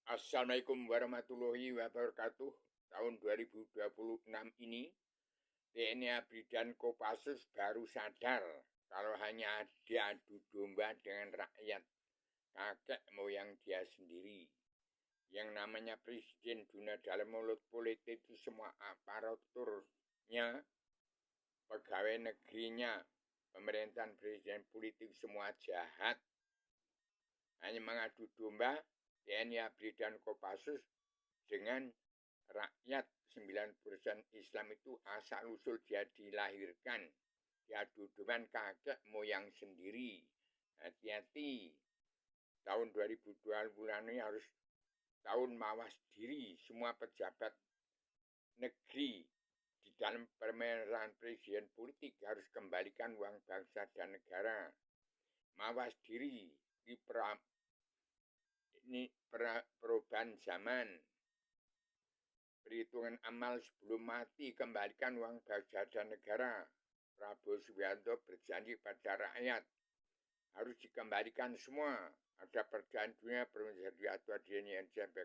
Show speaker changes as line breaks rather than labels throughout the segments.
Assalamualaikum warahmatullahi wabarakatuh. Tahun 2026 ini, TNI ABRI dan Kopassus baru sadar kalau hanya diadu domba dengan rakyat, kakek moyang dia sendiri. Yang namanya presiden dunia dalam mulut politik itu semua aparaturnya, pegawai negerinya, pemerintahan presiden politik semua jahat. Hanya mengadu domba TNI ABRI dan Kopassus dengan rakyat. 90% Islam itu asal-usul dia dilahirkan. Diadu domba kakek moyang sendiri. Hati-hati. Tahun 2020 ini harus tahun mawas diri. Semua pejabat negeri di dalam pemerintahan presiden politik harus kembalikan uang bangsa dan negara. Mawas diri di perubahan zaman. Perhitungan amal sebelum mati, kembalikan uang bangsa dan negara. Prabowo Subianto berjanji pada rakyat harus dikembalikan semua. Ada perjanjian dunia, perjanjian atau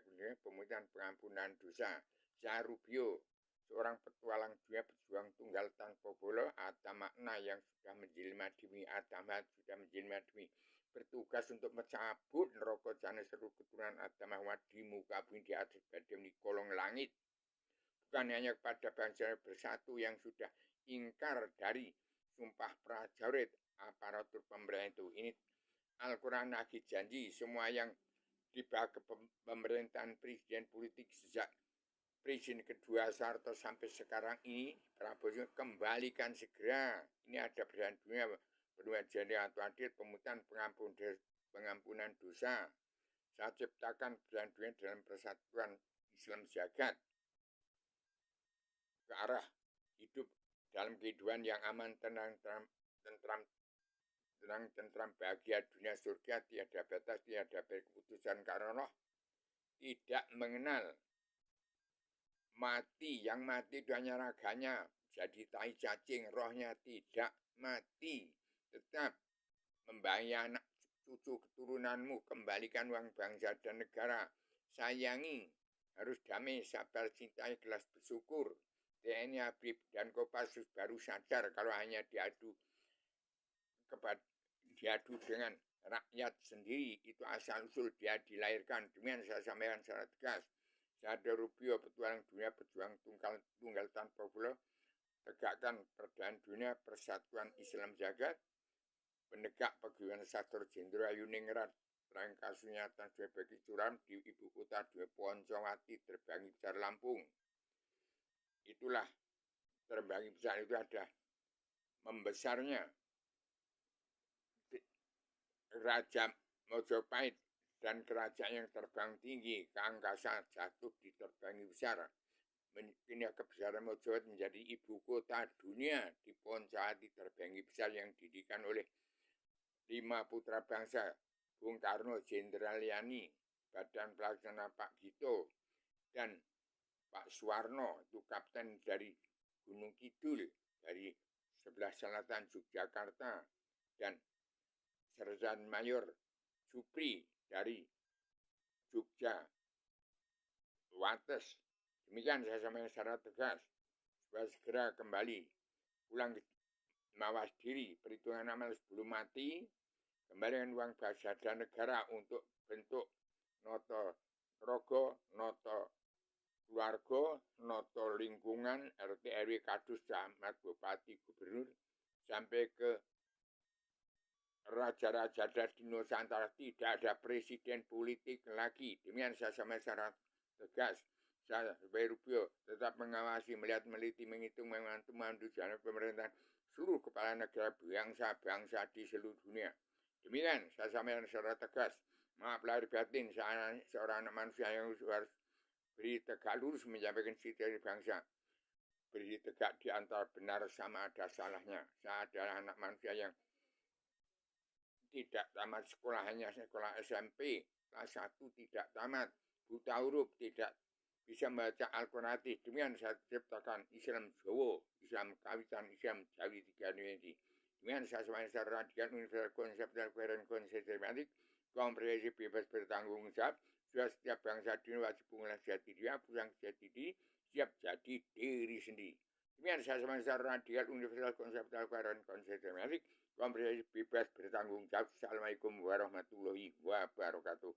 dunia, pemulihan pengampunan dosa. Syah Rubio, seorang petualang dunia, pejuang tunggal tanpa bola, ada makna yang sudah menjelma demi Adama, sudah menjelma demi bertugas untuk mencabut neraka jahanam seluruh keturunan Adam Hawa di muka bumi di atas badai di kolong langit. Bukan hanya kepada bangsa bersatu yang sudah ingkar dari sumpah prajurit aparatur pemerintah itu. Ini Al-Quran lagi janji semua yang dibawa ke pemerintahan presiden politik sejak presiden kedua Soeharto sampai sekarang ini, Prabowo kembalikan segera. Ini ada perjanjian dunia, penuh jadi atau adil, pemulihan pengampunan dosa. Saya ciptakan perjanjian dunia dalam persatuan Islam jagat ke arah hidup dalam kehidupan yang aman, tenang, bahagia, dunia surga, tiada batas, tiada keputusan karena Allah, tidak mengenal mati. Yang mati itu hanya raganya, jadi tai cacing, rohnya tidak mati. Tetap membayar anak cucu keturunanmu, kembalikan uang bangsa dan negara. Sayangi, harus damai, sabar, cinta, ikhlas, bersyukur. TNI ABRI dan Kopassus baru sadar kalau hanya diadu dengan rakyat sendiri, itu asal-usul dia dilahirkan. Demikian saya sampaikan secara tegas. Syah Rubio, petualang dunia, pejuang tunggal tanpa bola, tegakkan perdamaian dunia, persatuan Islam jagat, penegak pegawai Sattor Jenderal Yuningrat, terang kasusnya atas bagi curam di ibu kota Dwi Poncowati, terbangi besar Lampung. Itulah terbangi besar itu ada membesarnya Raja Mojopahit dan kerajaan yang terbang tinggi ke angkasa jatuh di terbangi besar. Pindah kebesaran Mojopahit menjadi ibu kota dunia di Poncowati, terbangi besar yang didikan oleh 5 putra bangsa, Bung Karno, Jenderal Yani, Badan Pelaksana Pak Gito, dan Pak Suwarno, itu kapten dari Gunung Kidul, dari sebelah selatan Yogyakarta, dan Sersan Mayor Supri dari Jogja, Wates. Demikian saya sampaikan secara tegas, supaya segera kembali pulang mawas diri, perhitungan amal sebelum mati, kembalikan uang bangsa dan negara untuk bentuk noto rogo, noto keluarga, noto lingkungan, RT RW, kadus, camat, bupati, gubernur, sampai ke raja-raja di Nusantara. Tidak ada presiden politik lagi. Demikian saya sampaikan secara tegas. Saya Rubio tetap mengawasi, melihat, meliti, menghitung, membantu jalan pemerintahan seluruh kepala negara bangsa-bangsa di seluruh dunia. Demikian saya sampaikan secara tegas. Maaf lahir batin, saya seorang anak manusia yang harus beri tegak lurus menyampaikan cita bangsa. Beri tegak di antara benar sama ada salahnya. Saya adalah anak manusia yang tidak tamat sekolah, hanya sekolah SMP. Kelas 1 tidak tamat. Buta huruf, tidak bisa membaca Al-Quran. Demikian saya ciptakan Islam Jawa, Islam Kawitan, Islam Jawi 3 ini. Demikian saya secara radikal, universal, konsep dan koheren, konsep sistematik, komprehensif, bebas bertanggung jawab, Sudah setiap bangsa dunia wajib mengenal jati diri, pulang jati diri, siap jadi diri sendiri. Demikian saya semasa radikal universal konseptual koheren konseptualistik komprehensif bebas bertanggung jawab. Assalamualaikum warahmatullahi wabarakatuh.